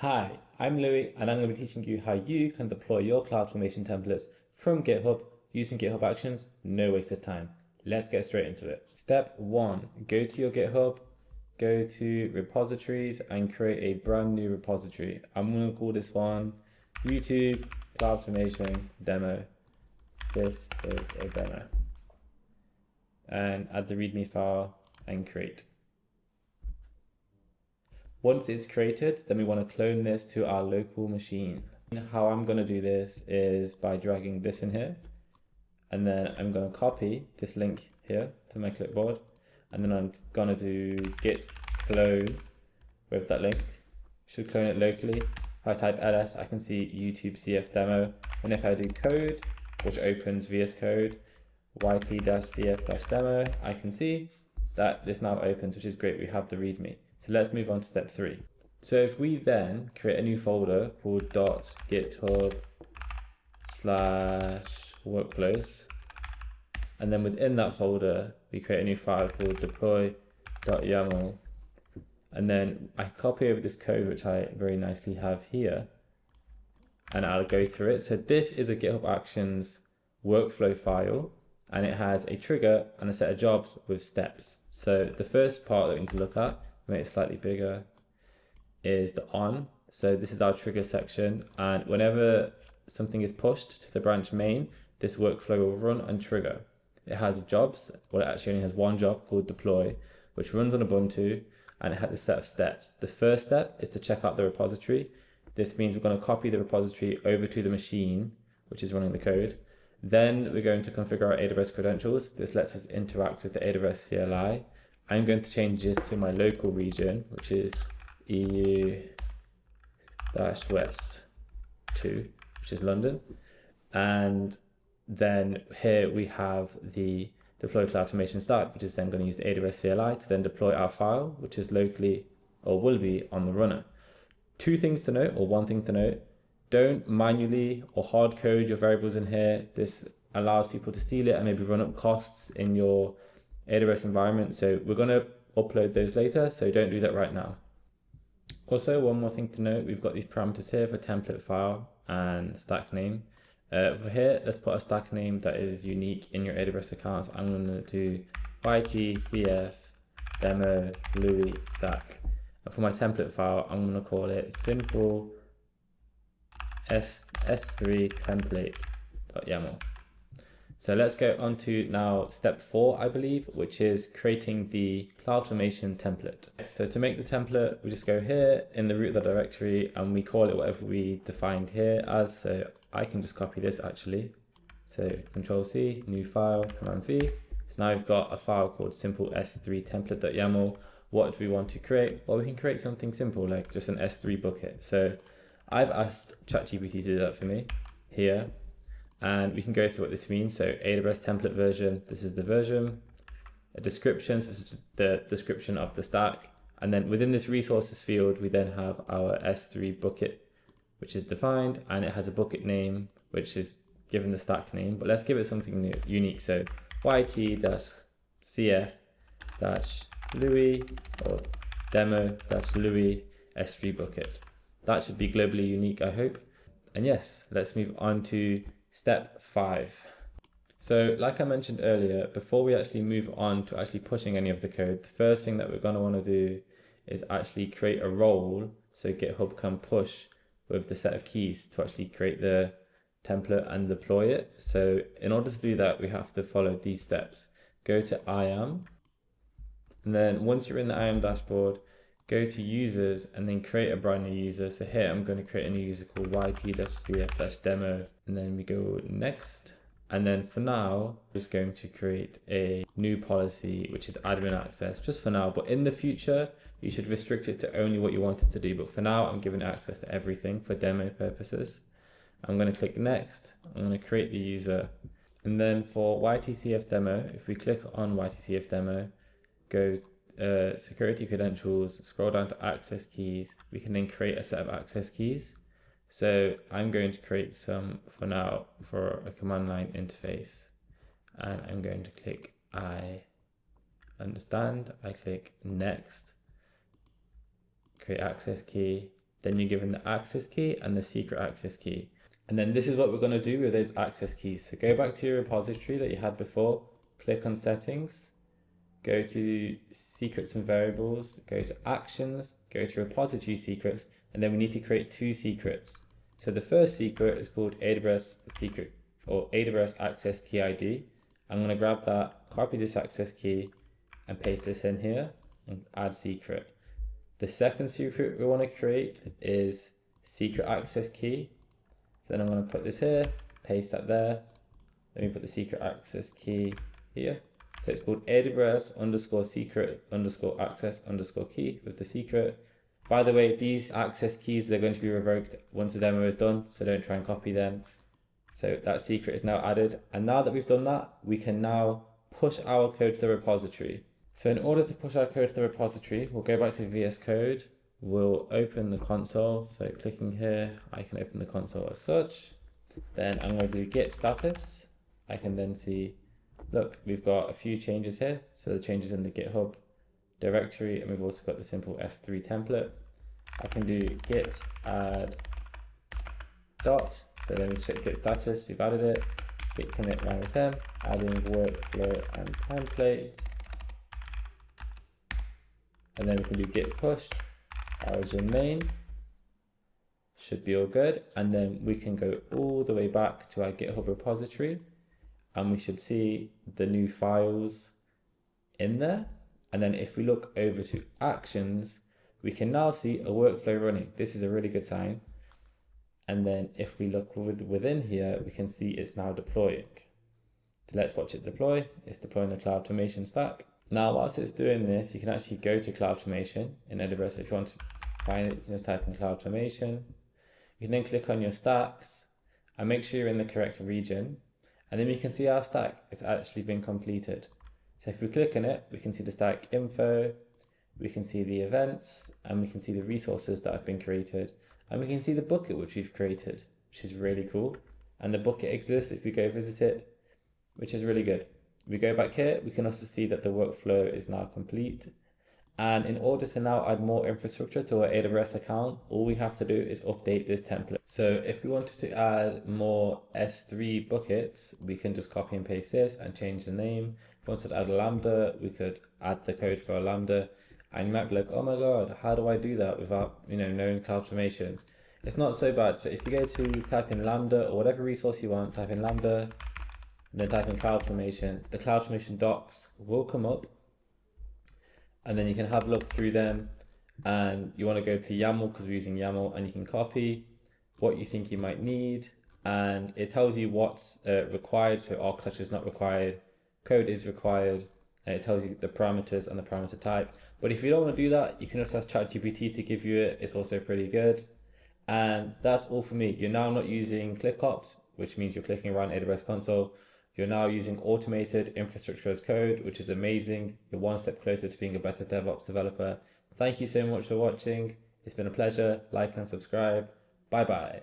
Hi, I'm Louis and I'm going to be teaching you how you can deploy your CloudFormation templates from GitHub using GitHub Actions, no waste of time. Let's get straight into it. Step 1, go to your GitHub, go to repositories and create a brand new repository. I'm going to call this one YouTube CloudFormation demo. This is a demo. And add the README file and create. Once it's created, then we want to clone this to our local machine. How I'm going to do this is by dragging this in here, and then I'm going to copy this link here to my clipboard, and then I'm going to do git clone with that link. Should clone it locally. If I type ls, I can see YouTube CF demo, and if I do code, which opens VS Code, yt-cf-demo, I can see that this now opens, which is great. We have the README. So let's move on to step 3. So if we then create a new folder called .github/workflows, and then within that folder, we create a new file called deploy.yaml, and then I copy over this code, which I very nicely have here, and I'll go through it. So this is a GitHub Actions workflow file, and it has a trigger and a set of jobs with steps. So the first part that we need to look at, make it slightly bigger, is the on. So this is our trigger section, and whenever something is pushed to the branch main, this workflow will run and trigger. It has jobs, well it actually only has one job called deploy, which runs on Ubuntu, and it has a set of steps. The first step is to check out the repository. This means we're going to copy the repository over to the machine, which is running the code. Then we're going to configure our AWS credentials. This lets us interact with the AWS CLI. I'm going to change this to my local region, which is EU-West 2, which is London. And then here we have the deploy CloudFormation start, which is then going to use the AWS CLI to then deploy our file, which is locally or will be on the runner. Two things to note, or one thing to note: don't manually or hard code your variables in here. This allows people to steal it and maybe run up costs in your AWS environment. So we're going to upload those later, so don't do that right now. Also, one more thing to note, we've got these parameters here for template file and stack name. For here, let's put a stack name that is unique in your AWS accounts. I'm going to do ytcf demo Louis stack. And for my template file, I'm going to call it simple s3 template.yaml. So let's go on to now step 4, I believe, which is creating the CloudFormation template. So to make the template, we just go here in the root of the directory and we call it whatever we defined here as. So I can just copy this actually. So Control C, new file, Command V. So now we've got a file called simple s3 template.yaml. What do we want to create? Well, we can create something simple like just an S3 bucket. So I've asked ChatGPT to do that for me here. And we can go through what this means. So AWS template version, this is the version. A description, so this is the description of the stack. And then within this resources field, we then have our S3 bucket, which is defined, and it has a bucket name, which is given the stack name, but let's give it something new, unique. So yt-cf-louis or demo-louis S3 bucket. That should be globally unique, I hope. And yes, let's move on to step 5. So like I mentioned earlier, before we actually move on to actually pushing any of the code, the first thing that we're going to want to do is actually create a role so GitHub can push with the set of keys to actually create the template and deploy it. So in order to do that, we have to follow these steps. Go to IAM, and then once you're in the IAM dashboard, go to users and then create a brand new user. So here I'm going to create a new user called yp-cf-demo, and then we go next. And then for now, I'm just going to create a new policy, which is admin access, just for now. But in the future, you should restrict it to only what you want it to do. But for now, I'm giving access to everything for demo purposes. I'm going to click next. I'm going to create the user. And then for ytcf-demo, if we click on ytcf-demo, go security credentials, scroll down to access keys, we can then create a set of access keys. So I'm going to create some for now for a command line interface, and I'm going to click I understand. I click next, create access key, Then you're given the access key and the secret access key. And then this is what we're going to do with those access keys. So go back to your repository that you had before, click on settings, go to secrets and variables, go to actions, go to repository secrets, and then we need to create 2 secrets. So the first secret is called AWS secret or AWS access key ID. I'm going to grab that, copy this access key and paste this in here and add secret. The second secret we want to create is secret access key. So then I'm going to put this here, paste that there. Let me put the secret access key here. So it's called AWS underscore secret underscore access underscore key with the secret. By the way, these access keys, they're going to be revoked once the demo is done, so don't try and copy them. So that secret is now added. And now that we've done that, we can now push our code to the repository. So in order to push our code to the repository, we'll go back to VS Code. We'll open the console. So clicking here, I can open the console as such. Then I'm going to do git status. I can then see, look, we've got a few changes here. So the changes in the GitHub directory, and we've also got the simple S3 template. I can do git add dot. So then we check git status, we've added it. Git commit -m, adding workflow and template. And then we can do git push, origin main. Should be all good. And then we can go all the way back to our GitHub repository and we should see the new files in there. And then if we look over to actions, we can now see a workflow running. This is a really good sign. And then if we look within here, we can see it's now deploying. So let's watch it deploy. It's deploying the CloudFormation stack. Now, whilst it's doing this, you can actually go to CloudFormation in AWS. If you want to find it, you can just type in CloudFormation. You can then click on your stacks and make sure you're in the correct region. And then we can see our stack. It's actually been completed. So if we click on it, we can see the stack info, we can see the events, and we can see the resources that have been created. And we can see the bucket which we've created, which is really cool. And the bucket exists if we go visit it, which is really good. We go back here, we can also see that the workflow is now complete. And in order to now add more infrastructure to our AWS account, all we have to do is update this template. So if we wanted to add more S3 buckets, we can just copy and paste this and change the name. If we wanted to add a Lambda, we could add the code for a Lambda. And you might be like, oh my God, how do I do that without, knowing CloudFormation? It's not so bad. So if you go to type in Lambda or whatever resource you want, type in Lambda, and then type in CloudFormation, the CloudFormation docs will come up. And then you can have a look through them, and you want to go to YAML because we're using YAML, and you can copy what you think you might need, and it tells you what's required. So architecture is not required, code is required, and it tells you the parameters and the parameter type. But if you don't want to do that, you can just ask ChatGPT to give you it. It's also pretty good. And that's all for me. You're now not using ClickOps, which means you're clicking around AWS console. You're now using automated infrastructure as code, which is amazing. You're one step closer to being a better DevOps developer. Thank you so much for watching. It's been a pleasure. Like and subscribe. Bye bye.